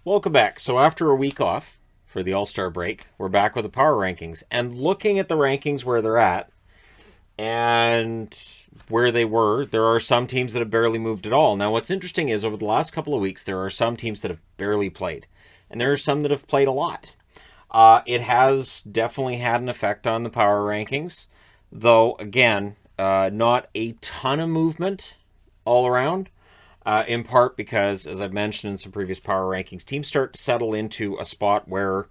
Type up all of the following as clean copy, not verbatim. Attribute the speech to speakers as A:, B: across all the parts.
A: Welcome back. So after a week off for the All-Star break, we're back with the power rankings and looking at the rankings where they're at and where they were. There are some teams that have barely moved at all. Now, what's interesting is over the last couple of weeks, there are some teams that have barely played, and there are some that have played a lot. It has definitely had an effect on the power rankings, though, again, not a ton of movement all around. In part because, as I've mentioned in some previous power rankings, teams start to settle into a spot where,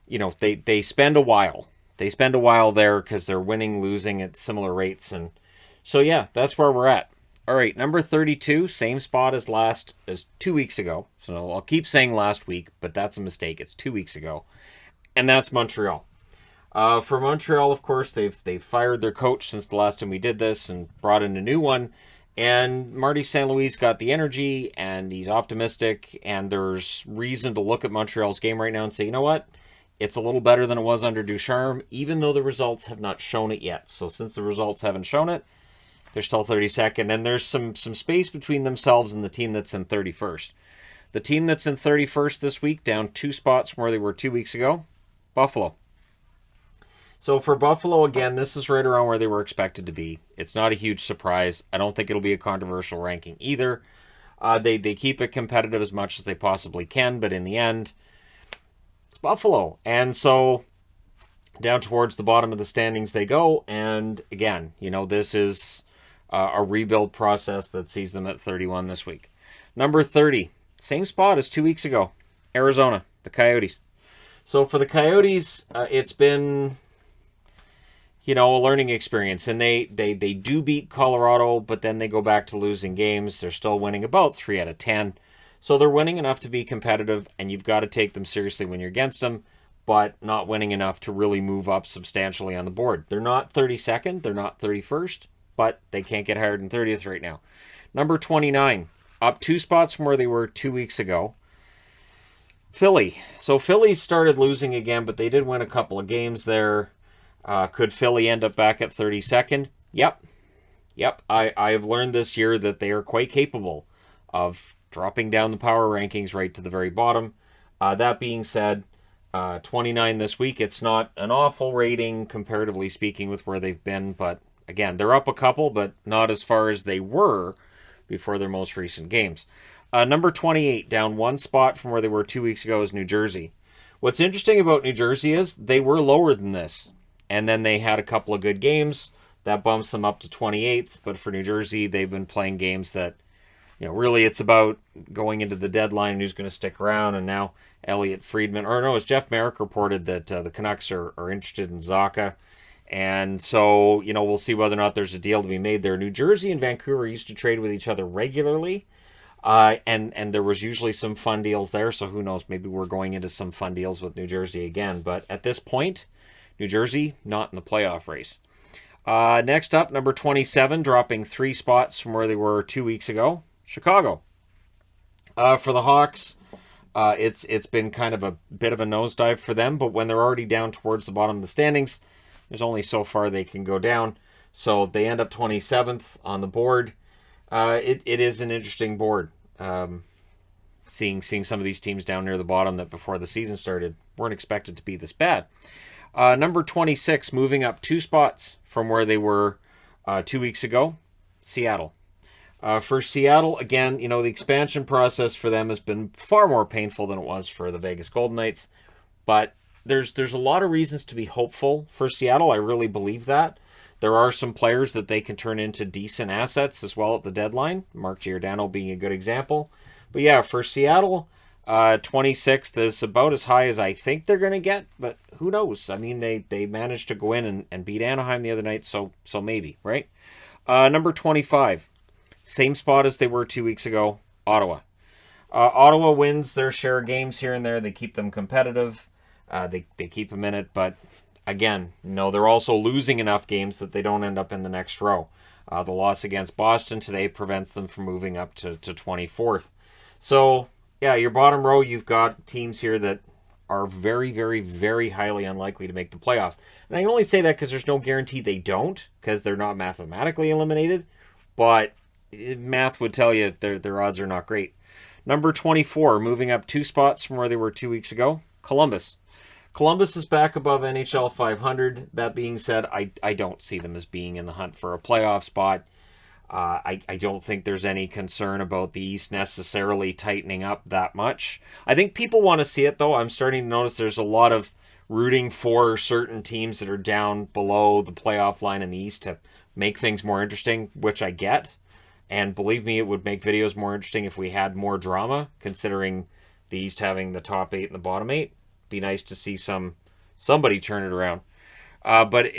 A: they spend a while. They spend a while there because they're winning, losing at similar rates. And so, yeah, that's where we're at. All right, number 32, same spot as 2 weeks ago. So I'll keep saying last week, but that's a mistake. It's 2 weeks ago. And that's Montreal. For Montreal, of course, they've fired their coach since the last time we did this and brought in a new one. And Marty St. Louis got the energy, and he's optimistic, and there's reason to look at Montreal's game right now and say, you know what? It's a little better than it was under Ducharme, even though the results have not shown it yet. So since the results haven't shown it, they're still 32nd, and there's some space between themselves and the team that's in 31st. The team that's in 31st this week, down 2 spots from where they were 2 weeks ago, Buffalo. So for Buffalo, again, this is right around where they were expected to be. It's not a huge surprise. I don't think it'll be a controversial ranking either. They keep it competitive as much as they possibly can, but in the end, it's Buffalo. And so down towards the bottom of the standings they go. And again, this is a rebuild process that sees them at 31 this week. Number 30, same spot as 2 weeks ago, Arizona, the Coyotes. So for the Coyotes, it's been a learning experience. And they do beat Colorado, but then they go back to losing games. They're still winning about 3 out of 10. So they're winning enough to be competitive, and you've got to take them seriously when you're against them, but not winning enough to really move up substantially on the board. They're not 32nd, they're not 31st, but they can't get higher than 30th right now. Number 29, up 2 spots from where they were 2 weeks ago. Philly. So Philly started losing again, but they did win a couple of games there. Could Philly end up back at 32nd? Yep. I have learned this year that they are quite capable of dropping down the power rankings right to the very bottom. That being said, 29 this week, it's not an awful rating comparatively speaking with where they've been, but again, they're up a couple, but not as far as they were before their most recent games. Number 28, down 1 spot from where they were 2 weeks ago, is New Jersey. What's interesting about New Jersey is they were lower than this. And then they had a couple of good games. That bumps them up to 28th. But for New Jersey, they've been playing games that, really it's about going into the deadline and who's going to stick around. And now Elliot Friedman, as Jeff Merrick reported that the Canucks are interested in Zacha. And so, we'll see whether or not there's a deal to be made there. New Jersey and Vancouver used to trade with each other regularly. And there was usually some fun deals there. So who knows, maybe we're going into some fun deals with New Jersey again. But at this point, New Jersey, not in the playoff race. Next up, number 27, dropping 3 spots from where they were 2 weeks ago, Chicago. For the Hawks, it's been kind of a bit of a nosedive for them, but when they're already down towards the bottom of the standings, there's only so far they can go down. So they end up 27th on the board. It is an interesting board. Seeing some of these teams down near the bottom that before the season started weren't expected to be this bad. Number 26, moving up 2 spots from where they were 2 weeks ago, Seattle. For Seattle, again, the expansion process for them has been far more painful than it was for the Vegas Golden Knights. But there's a lot of reasons to be hopeful for Seattle. I really believe that. There are some players that they can turn into decent assets as well at the deadline. Mark Giordano being a good example. But yeah, for Seattle, 26th is about as high as I think they're going to get, but who knows? I mean, they managed to go in and beat Anaheim the other night, so maybe, right? Number 25, same spot as they were 2 weeks ago, Ottawa. Ottawa wins their share of games here and there. They keep them competitive. They keep them in it, but again, they're also losing enough games that they don't end up in the next row. The loss against Boston today prevents them from moving up to 24th. So, yeah, your bottom row, you've got teams here that are very, very, very highly unlikely to make the playoffs. And I only say that because there's no guarantee they don't, because they're not mathematically eliminated. But math would tell you their odds are not great. Number 24, moving up 2 spots from where they were 2 weeks ago, Columbus. Columbus is back above NHL 500. That being said, I don't see them as being in the hunt for a playoff spot. I don't think there's any concern about the East necessarily tightening up that much. I think people want to see it, though. I'm starting to notice there's a lot of rooting for certain teams that are down below the playoff line in the East to make things more interesting, which I get. And believe me, it would make videos more interesting if we had more drama, considering the East having the top 8 and the bottom 8. Be nice to see somebody turn it around. But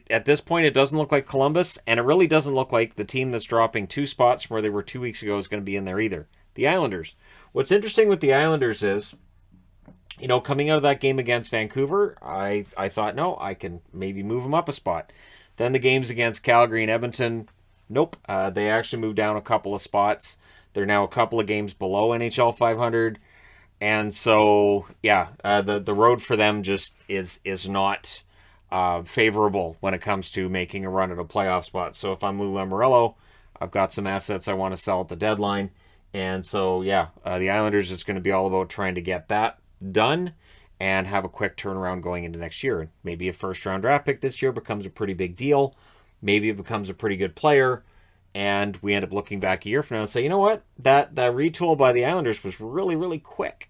A: at this point, it doesn't look like Columbus, and it really doesn't look like the team that's dropping 2 spots from where they were 2 weeks ago is going to be in there either. The Islanders. What's interesting with the Islanders is, coming out of that game against Vancouver, I thought, no, I can maybe move them up a spot. Then the games against Calgary and Edmonton, nope. They actually moved down a couple of spots. They're now a couple of games below NHL 500. And so, the road for them just is not favorable when it comes to making a run at a playoff spot. So if I'm Lou Lamoriello, I've got some assets I want to sell at the deadline. And so, the Islanders is going to be all about trying to get that done and have a quick turnaround going into next year. Maybe a first-round draft pick this year becomes a pretty big deal. Maybe it becomes a pretty good player. And we end up looking back a year from now and say, you know what? That retool by the Islanders was really, really quick.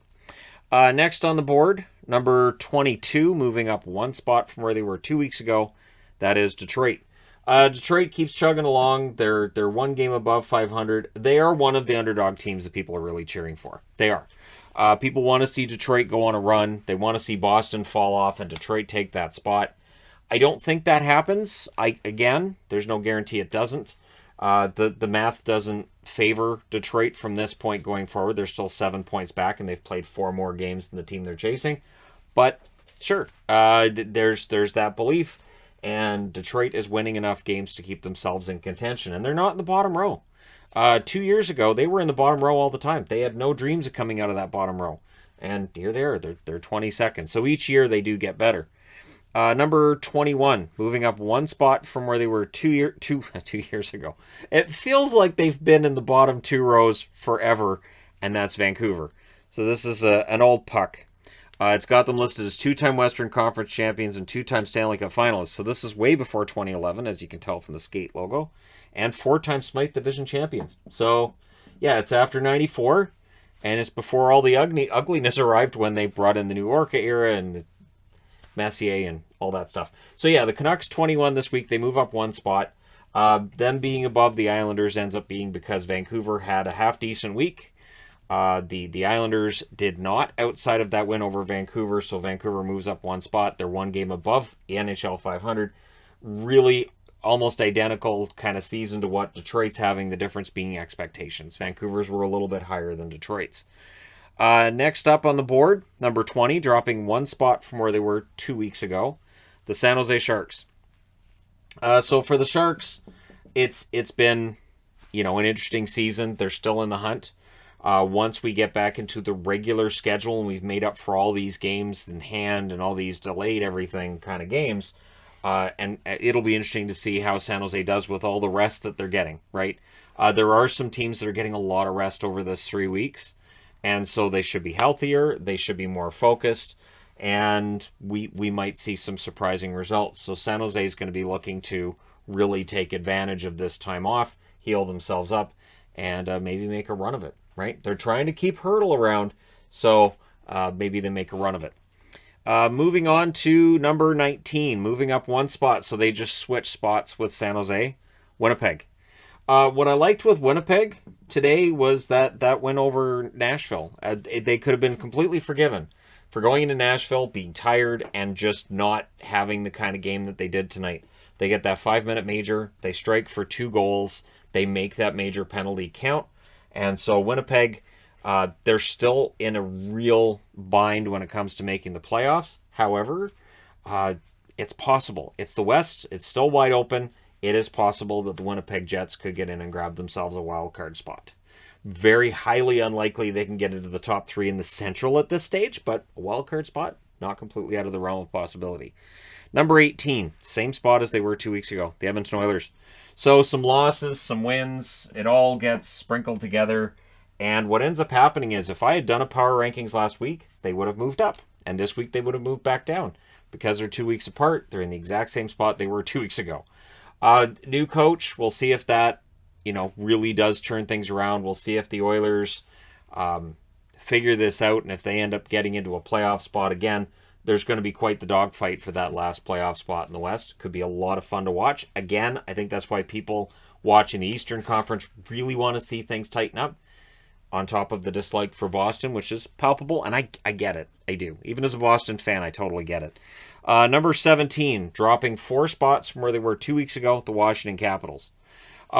A: Next on the board, number 22, moving up 1 spot from where they were 2 weeks ago. That is Detroit. Detroit keeps chugging along. They're 1 game above 500. They are one of the underdog teams that people are really cheering for. They are. People want to see Detroit go on a run. They want to see Boston fall off and Detroit take that spot. I don't think that happens. Again, there's no guarantee it doesn't. The math doesn't favor Detroit from this point going forward. They're still 7 points back, and they've played 4 more games than the team they're chasing. But sure, there's that belief, and Detroit is winning enough games to keep themselves in contention, and they're not in the bottom row. 2 years ago, they were in the bottom row all the time. They had no dreams of coming out of that bottom row, and here they are. They're 22nd. So each year they do get better. Number 21, moving up 1 spot from where they were 2 years ago. It feels like they've been in the bottom 2 rows forever, and that's Vancouver. So this is an old puck. It's got them listed as 2-time Western Conference champions and 2-time Stanley Cup finalists. So this is way before 2011, as you can tell from the skate logo, and 4-time Smythe Division champions. So, it's after 94, and it's before all the ugliness arrived when they brought in the New Orca era and the Messier and all that stuff. So the Canucks 21 this week. They move up 1 spot. Them being above the Islanders ends up being because Vancouver had a half-decent week. The Islanders did not outside of that win over Vancouver, so Vancouver moves up 1 spot. They're 1 game above the NHL 500. Really almost identical kind of season to what Detroit's having, the difference being expectations. Vancouver's were a little bit higher than Detroit's. Next up on the board, number 20, dropping 1 spot from where they were 2 weeks ago, the San Jose Sharks. So for the Sharks, it's been, an interesting season. They're still in the hunt. Once we get back into the regular schedule and we've made up for all these games in hand and all these delayed everything kind of games, and it'll be interesting to see how San Jose does with all the rest that they're getting, right? There are some teams that are getting a lot of rest over this 3 weeks. And so they should be healthier, they should be more focused, and we might see some surprising results. So San Jose is going to be looking to really take advantage of this time off, heal themselves up, and maybe make a run of it, right? They're trying to keep Hurdle around, so maybe they make a run of it. Moving on to number 19, moving up 1 spot. So they just switched spots with San Jose, Winnipeg. What I liked with Winnipeg today was that win over Nashville. They could have been completely forgiven for going into Nashville, being tired, and just not having the kind of game that they did tonight. They get that 5-minute major. They strike for 2 goals. They make that major penalty count. And so Winnipeg, they're still in a real bind when it comes to making the playoffs. However, it's possible. It's the West. It's still wide open. It is possible that the Winnipeg Jets could get in and grab themselves a wild card spot. Very highly unlikely they can get into the top 3 in the Central at this stage, but a wild card spot, not completely out of the realm of possibility. Number 18, same spot as they were 2 weeks ago, the Edmonton Oilers. So some losses, some wins, it all gets sprinkled together, And what ends up happening is if I had done a power rankings last week, they would have moved up. And this week they would have moved back down. Because they're 2 weeks apart, they're in the exact same spot they were 2 weeks ago. New coach, we'll see if that, really does turn things around. We'll see if the Oilers figure this out, and if they end up getting into a playoff spot again, there's going to be quite the dogfight for that last playoff spot in the West. Could be a lot of fun to watch. Again, I think that's why people watching the Eastern Conference really want to see things tighten up, on top of the dislike for Boston, which is palpable, and I get it. I do. Even as a Boston fan, I totally get it. Number 17, dropping 4 spots from where they were 2 weeks ago, the Washington Capitals.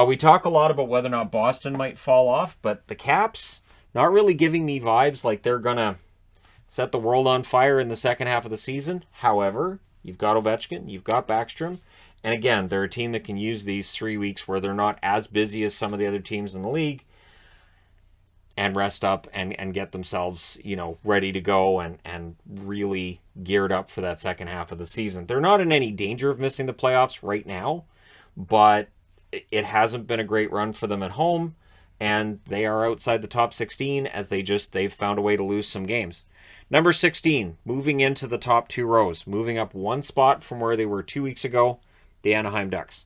A: We talk a lot about whether or not Boston might fall off, but the Caps, not really giving me vibes like they're going to set the world on fire in the second half of the season. However, you've got Ovechkin, you've got Backstrom, and again, they're a team that can use these 3 weeks where they're not as busy as some of the other teams in the league and rest up and get themselves, ready to go and really geared up for that second half of the season. They're not in any danger of missing the playoffs right now, but it hasn't been a great run for them at home, and they are outside the top 16 as they've found a way to lose some games. Number 16, moving into the top 2 rows, moving up 1 spot from where they were 2 weeks ago, the Anaheim Ducks.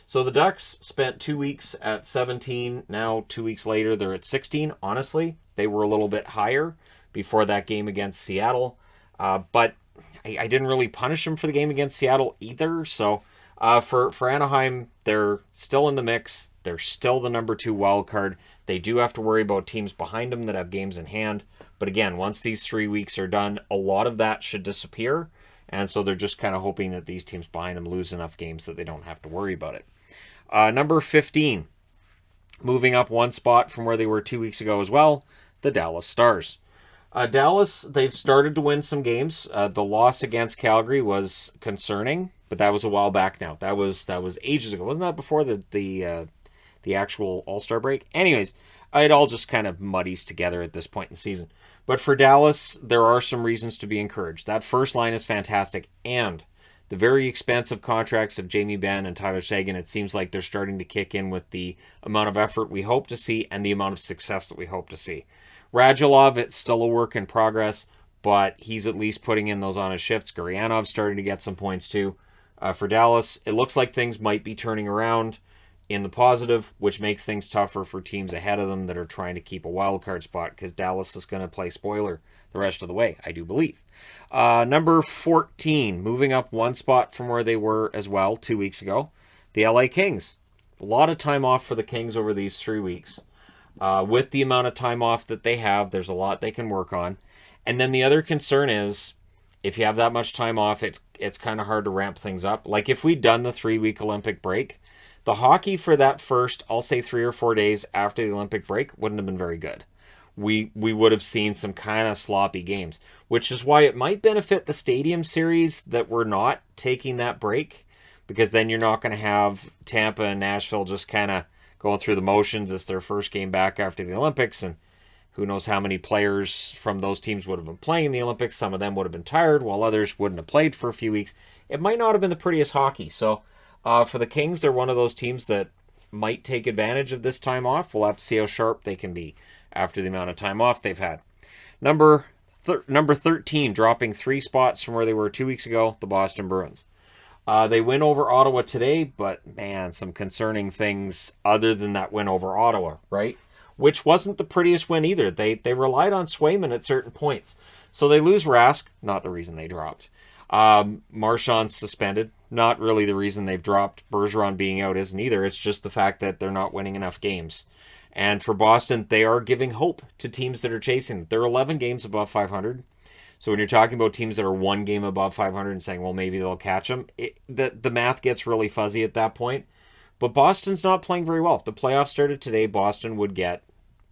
A: So the Ducks spent 2 weeks at 17. Now, 2 weeks later, they're at 16. Honestly, they were a little bit higher before that game against Seattle. But I didn't really punish them for the game against Seattle either. So for Anaheim, they're still in the mix. They're still the number 2 wild card. They do have to worry about teams behind them that have games in hand. But again, once these 3 weeks are done, a lot of that should disappear. And so they're just kind of hoping that these teams behind them lose enough games that they don't have to worry about it. Number 15, moving up 1 spot from where they were 2 weeks ago as well, the Dallas Stars. Dallas, they've started to win some games. The loss against Calgary was concerning, but that was a while back now. That was ages ago. Wasn't that before the actual All-Star break? Anyways, it all just kind of muddies together at this point in the season. But for Dallas, there are some reasons to be encouraged. That first line is fantastic, and the very expensive contracts of Jamie Benn and Tyler Seguin, it seems like they're starting to kick in with the amount of effort we hope to see and the amount of success that we hope to see. Radulov, it's still a work in progress, but he's at least putting in those honest shifts. Gurianov's starting to get some points too. For Dallas, it looks like things might be turning around in the positive, which makes things tougher for teams ahead of them that are trying to keep a wild card spot, because Dallas is going to play spoiler the rest of the way, I do believe. Number 14, moving up 1 spot from where they were as well 2 weeks ago, the LA Kings. A lot of time off for the Kings over these 3 weeks. With the amount of time off that they have, there's a lot they can work on. And then the other concern is, if you have that much time off, it's kind of hard to ramp things up. Like if we'd done the 3-week Olympic break, the hockey for that first, I'll say 3 or 4 days after the Olympic break wouldn't have been very good. We would have seen some kind of sloppy games, which is why it might benefit the Stadium Series that we're not taking that break, because then you're not going to have Tampa and Nashville just kind of going through the motions. It's their first game back after the Olympics, and who knows how many players from those teams would have been playing in the Olympics. Some of them would have been tired, while others wouldn't have played for a few weeks. It might not have been the prettiest hockey. So for the Kings, they're one of those teams that might take advantage of this time off. We'll have to see how sharp they can be after the amount of time off they've had. Number 13, dropping 3 spots from where they were 2 weeks ago, the Boston Bruins. They win over Ottawa today, but man, some concerning things other than that win over Ottawa, right? Which wasn't the prettiest win either. They relied on Swayman at certain points. So they lose Rask, not the reason they dropped. Marchand's suspended, not really the reason they've dropped. Bergeron being out isn't either. It's just the fact that they're not winning enough games. And for Boston, they are giving hope to teams that are chasing. They're 11 games above 500. So when you're talking about teams that are 1 game above 500 and saying, well, maybe they'll catch them, the math gets really fuzzy at that point. But Boston's not playing very well. If the playoffs started today, Boston would get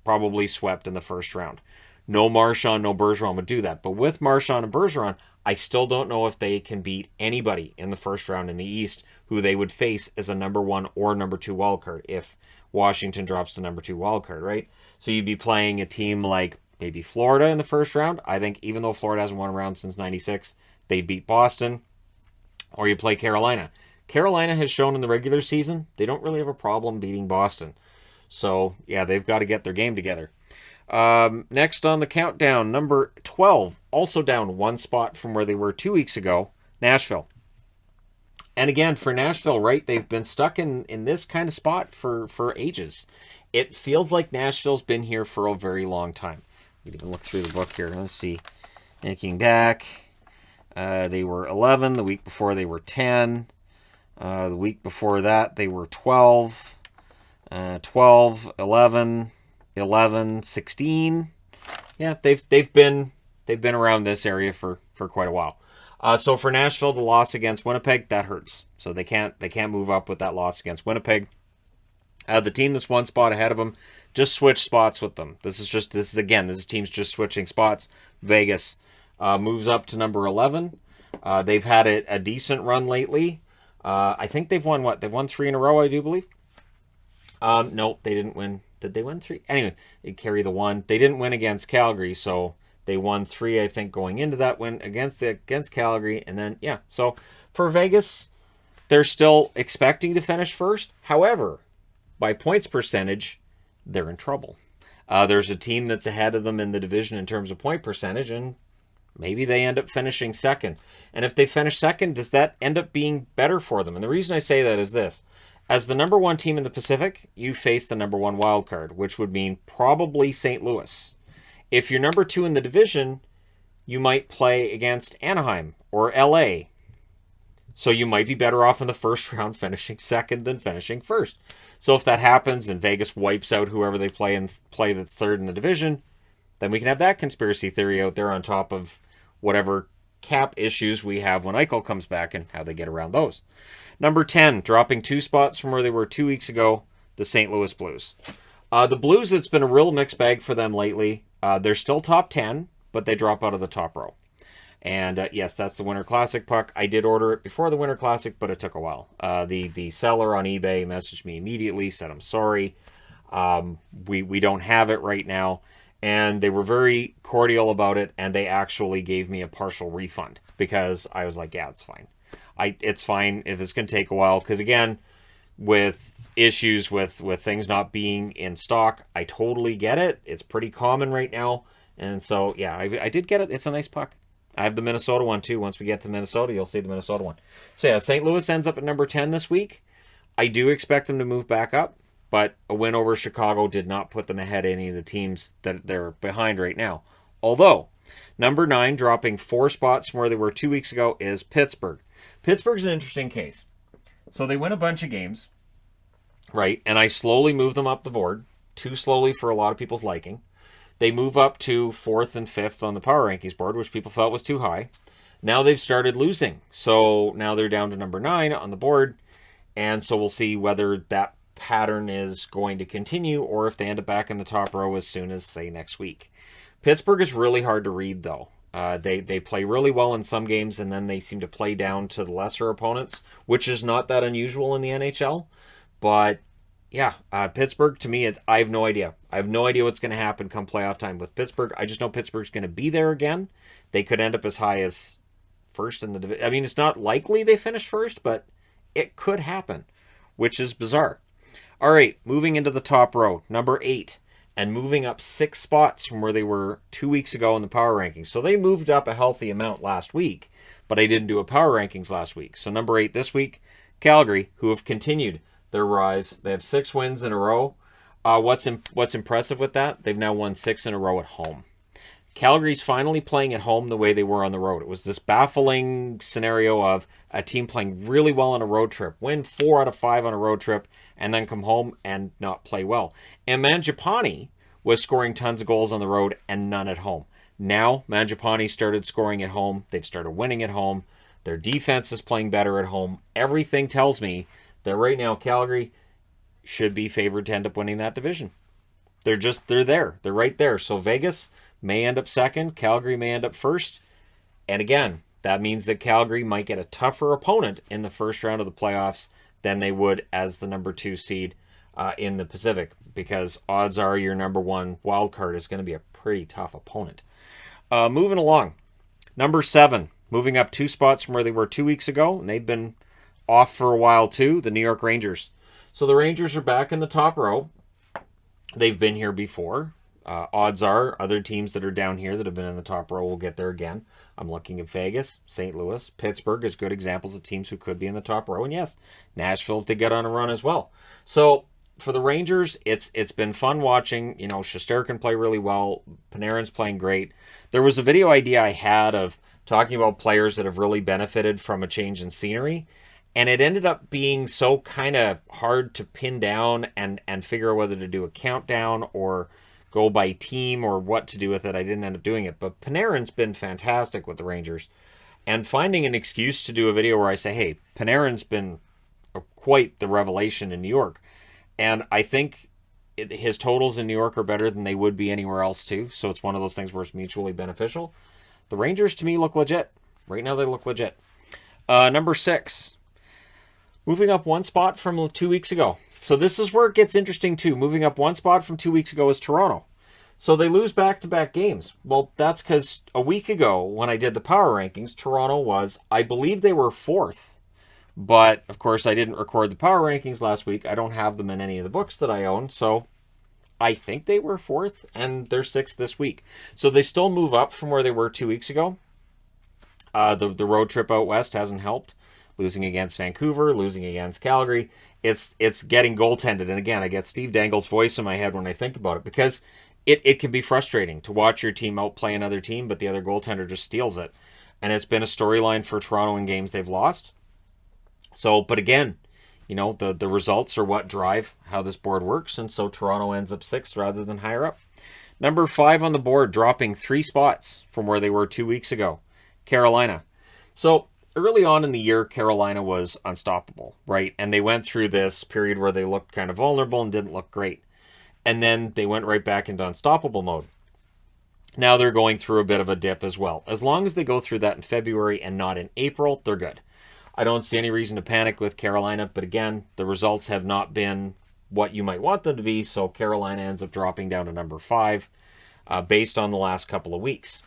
A: probably swept in the first round. No Marchand, no Bergeron would do that. But with Marchand and Bergeron, I still don't know if they can beat anybody in the first round in the East who they would face as a number 1 or number 2 wildcard if Washington drops the number 2 wildcard, right? So you'd be playing a team like maybe Florida in the first round. I think even though Florida hasn't won a round since 96, they'd beat Boston. Or you play Carolina. Carolina has shown in the regular season they don't really have a problem beating Boston. So, yeah, they've got to get their game together. Next on the countdown, number 12, also down one spot from where they were 2 weeks ago, Nashville. And again, for Nashville, right, they've been stuck in this kind of spot for ages. It feels like Nashville's been here for a very long time. We can even look through the book here. Let's see. Looking back, they were 11. The week before, they were 10. The week before that, they were 12. 12, 11, 11, 16. Yeah, they've been around this area for quite a while. So for Nashville, the loss against Winnipeg, that hurts. So they can't move up with that loss against Winnipeg. The team that's one spot ahead of them just switched spots with them. This is teams just switching spots. Vegas moves up to number 11. They've had a decent run lately. I think they've won what? They've won 3 in a row, I do believe. No, they didn't win. Did they win 3? Anyway, they carry the 1. They didn't win against Calgary, so they won 3, I think, going into that win against Calgary. And then, yeah. So for Vegas, they're still expecting to finish first. However, by points percentage, they're in trouble. There's a team that's ahead of them in the division in terms of point percentage, and maybe they end up finishing second. And if they finish second, does that end up being better for them? And the reason I say that is this. As the number 1 team in the Pacific, you face the number 1 wild card, which would mean probably St. Louis. If you're number 2 in the division, you might play against Anaheim or LA. So you might be better off in the first round finishing second than finishing first. So if that happens and Vegas wipes out whoever they play that's third in the division, then we can have that conspiracy theory out there on top of whatever cap issues we have when Eichel comes back and how they get around those. Number 10, dropping 2 spots from where they were 2 weeks ago, the St. Louis Blues. The Blues, it's been a real mixed bag for them lately. They're still top 10, but they drop out of the top row. And yes, that's the Winter Classic puck. I did order it before the Winter Classic, but it took a while. The seller on eBay messaged me immediately, said, I'm sorry. We don't have it right now. And they were very cordial about it, and they actually gave me a partial refund because I was like, yeah, it's fine. It's fine if it's going to take a while, because again, with issues with things not being in stock, I totally get it. It's pretty common right now, and so yeah, I did get it. It's a nice puck. I have the Minnesota one too. Once we get to Minnesota, you'll see the Minnesota one. So yeah, St. Louis ends up at number 10 this week. I do expect them to move back up, but a win over Chicago did not put them ahead of any of the teams that they're behind right now. Although, number 9, dropping 4 spots from where they were 2 weeks ago, is Pittsburgh. Pittsburgh's an interesting case. So they win a bunch of games, right? And I slowly move them up the board, too slowly for a lot of people's liking. They move up to 4th and 5th on the power rankings board, which people felt was too high. Now they've started losing. So now they're down to number 9 on the board. And so we'll see whether that pattern is going to continue or if they end up back in the top row as soon as, say, next week. Pittsburgh is really hard to read, though. They play really well in some games, and then they seem to play down to the lesser opponents, which is not that unusual in the NHL. But, yeah, Pittsburgh, to me, I have no idea. I have no idea what's going to happen come playoff time with Pittsburgh. I just know Pittsburgh's going to be there again. They could end up as high as first in the division. I mean, it's not likely they finish first, but it could happen, which is bizarre. All right, moving into the top row, number 8. And moving up 6 spots from where they were 2 weeks ago in the power rankings. So they moved up a healthy amount last week, but I didn't do a power rankings last week. So number 8 this week, Calgary, who have continued their rise. They have 6 wins in a row. What's impressive with that? They've now won 6 in a row at home. Calgary's finally playing at home the way they were on the road. It was this baffling scenario of a team playing really well on a road trip, win 4 out of 5 on a road trip, and then come home and not play well. And Mangiapane was scoring tons of goals on the road and none at home. Now, Mangiapane started scoring at home. They've started winning at home. Their defense is playing better at home. Everything tells me that right now Calgary should be favored to end up winning that division. They're there. They're right there. So Vegas may end up second. Calgary may end up first. And again, that means that Calgary might get a tougher opponent in the first round of the playoffs than they would as the number 2 seed in the Pacific, because odds are your number 1 wild card is going to be a pretty tough opponent. Moving along, number 7, moving up 2 spots from where they were 2 weeks ago, and they've been off for a while too, the New York Rangers. So the Rangers are back in the top row. They've been here before. Odds are other teams that are down here that have been in the top row will get there again. I'm looking at Vegas, St. Louis, Pittsburgh as good examples of teams who could be in the top row. And yes, Nashville if they get on a run as well. So for the Rangers, it's been fun watching. You know, Shesterkin can play really well. Panarin's playing great. There was a video idea I had of talking about players that have really benefited from a change in scenery. And it ended up being so kind of hard to pin down and figure out whether to do a countdown or go by team or what to do with it. I didn't end up doing it. But Panarin's been fantastic with the Rangers. And finding an excuse to do a video where I say, hey, Panarin's been quite the revelation in New York. And I think his totals in New York are better than they would be anywhere else too. So it's one of those things where it's mutually beneficial. The Rangers to me look legit. Right now they look legit. Number 6. Moving up one spot from 2 weeks ago. So this is where it gets interesting too. Moving up one spot from 2 weeks ago is Toronto. So they lose back-to-back games. Well, that's because a week ago when I did the power rankings, Toronto was, I believe they were 4th. But, of course, I didn't record the power rankings last week. I don't have them in any of the books that I own. So I think they were 4th, and they're 6th this week. So they still move up from where they were 2 weeks ago. The road trip out west hasn't helped. Losing against Vancouver, losing against Calgary. It's getting goaltended. And again, I get Steve Dangle's voice in my head when I think about it, because it can be frustrating to watch your team outplay another team, but the other goaltender just steals it. And it's been a storyline for Toronto in games they've lost. So, but again, you know, the results are what drive how this board works. And so Toronto ends up 6th rather than higher up. Number 5 on the board, dropping 3 spots from where they were 2 weeks ago. Carolina. So early on in the year, Carolina was unstoppable, right? And they went through this period where they looked kind of vulnerable and didn't look great. And then they went right back into unstoppable mode. Now they're going through a bit of a dip as well. As long as they go through that in February and not in April, they're good. I don't see any reason to panic with Carolina, but again, the results have not been what you might want them to be, so Carolina ends up dropping down to number 5 based on the last couple of weeks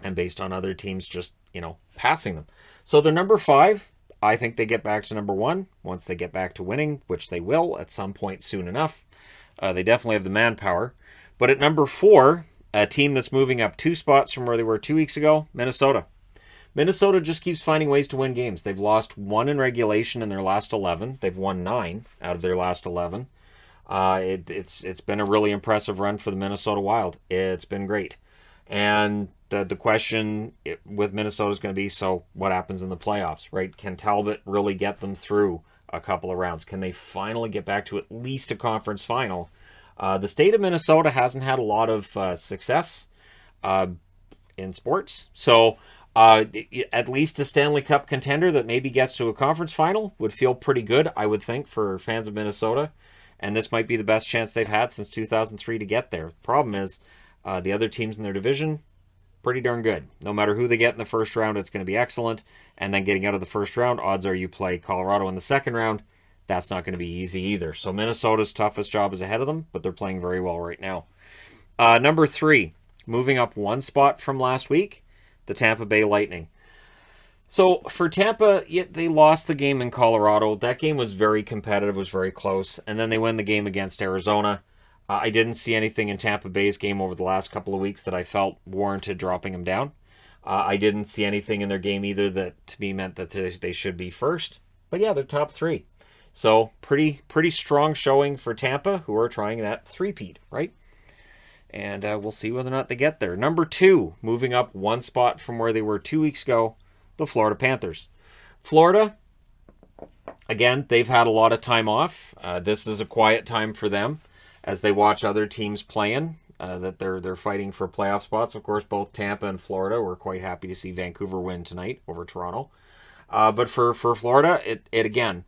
A: and based on other teams just, you know, passing them. So they're number 5. I think they get back to number 1 once they get back to winning, which they will at some point soon enough. They definitely have the manpower. But at number 4, a team that's moving up 2 spots from where they were 2 weeks ago, Minnesota. Minnesota just keeps finding ways to win games. They've lost 1 in regulation in their last 11. They've won 9 out of their last 11. It's been a really impressive run for the Minnesota Wild. It's been great. And the question with Minnesota is going to be, so what happens in the playoffs, right? Can Talbot really get them through a couple of rounds? Can they finally get back to at least a conference final? The state of Minnesota hasn't had a lot of success in sports. So at least a Stanley Cup contender that maybe gets to a conference final would feel pretty good, I would think, for fans of Minnesota. And this might be the best chance they've had since 2003 to get there. The problem is the other teams in their division, pretty darn good. No matter who they get in the first round, it's going to be excellent. And then getting out of the first round, odds are you play Colorado in the second round. That's not going to be easy either. So Minnesota's toughest job is ahead of them, but they're playing very well right now. Number 3, moving up 1 spot from last week, the Tampa Bay Lightning. So for Tampa, they lost the game in Colorado. That game was very competitive, was very close. And then they win the game against Arizona. I didn't see anything in Tampa Bay's game over the last couple of weeks that I felt warranted dropping them down. I didn't see anything in their game either that to me meant that they should be first. But yeah, they're top 3. So pretty strong showing for Tampa, who are trying that three-peat, right? And we'll see whether or not they get there. Number 2, moving up 1 spot from where they were 2 weeks ago, the Florida Panthers. Florida, again, they've had a lot of time off. This is a quiet time for them as they watch other teams playing, that they're fighting for playoff spots. Of course, both Tampa and Florida were quite happy to see Vancouver win tonight over Toronto. But for Florida, it again,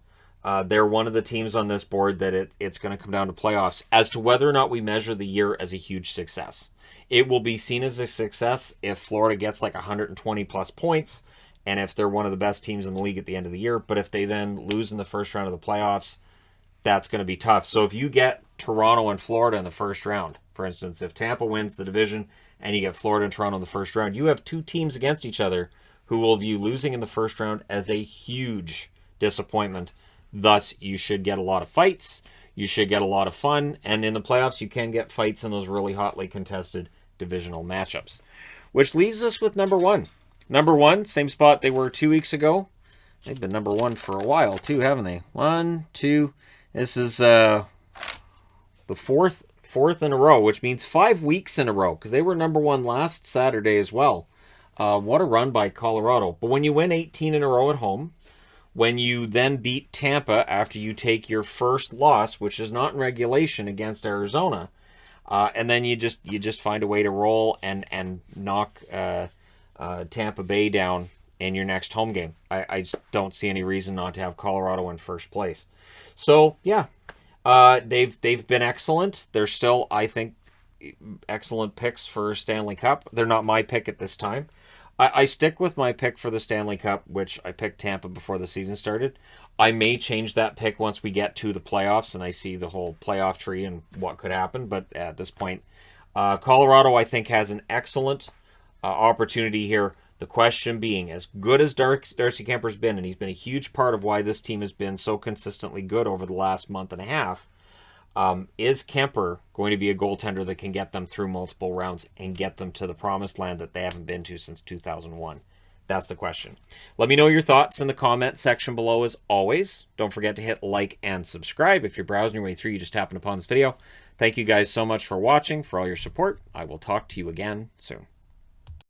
A: they're one of the teams on this board that it's going to come down to playoffs as to whether or not we measure the year as a huge success. It will be seen as a success if Florida gets like 120 plus points and if they're one of the best teams in the league at the end of the year. But if they then lose in the first round of the playoffs, that's going to be tough. So if you get Toronto and Florida in the first round, for instance, if Tampa wins the division and you get Florida and Toronto in the first round, you have 2 teams against each other who will view losing in the first round as a huge disappointment. Thus, you should get a lot of fights. you should get a lot of fun. And in the playoffs, you can get fights in those really hotly contested divisional matchups. Which leaves us with number one. Number one, same spot they were 2 weeks ago. They've been number one for a while, too, haven't they? 1, 2. This is the fourth in a row, which means 5 weeks in a row, because they were number one last Saturday as well. What a run by Colorado. But when you win 18 in a row at home, when you then beat Tampa after you take your first loss, which is not in regulation, against Arizona, and then you just find a way to roll and knock Tampa Bay down in your next home game. I just don't see any reason not to have Colorado in first place. So yeah, they've been excellent. They're still, I think, excellent picks for Stanley Cup. They're not my pick at this time. I stick with my pick for the Stanley Cup, which I picked Tampa before the season started. I may change that pick once we get to the playoffs and I see the whole playoff tree and what could happen. But at this point, Colorado, I think, has an excellent opportunity here. The question being, as good as Darcy Kuemper's been, and he's been a huge part of why this team has been so consistently good over the last month and a half, is Kuemper going to be a goaltender that can get them through multiple rounds and get them to the promised land that they haven't been to since 2001? That's the question. Let me know your thoughts in the comment section below as always. Don't forget to hit like and subscribe. If you're browsing your way through, you just happened upon this video. Thank you guys so much for watching, for all your support. I will talk to you again soon.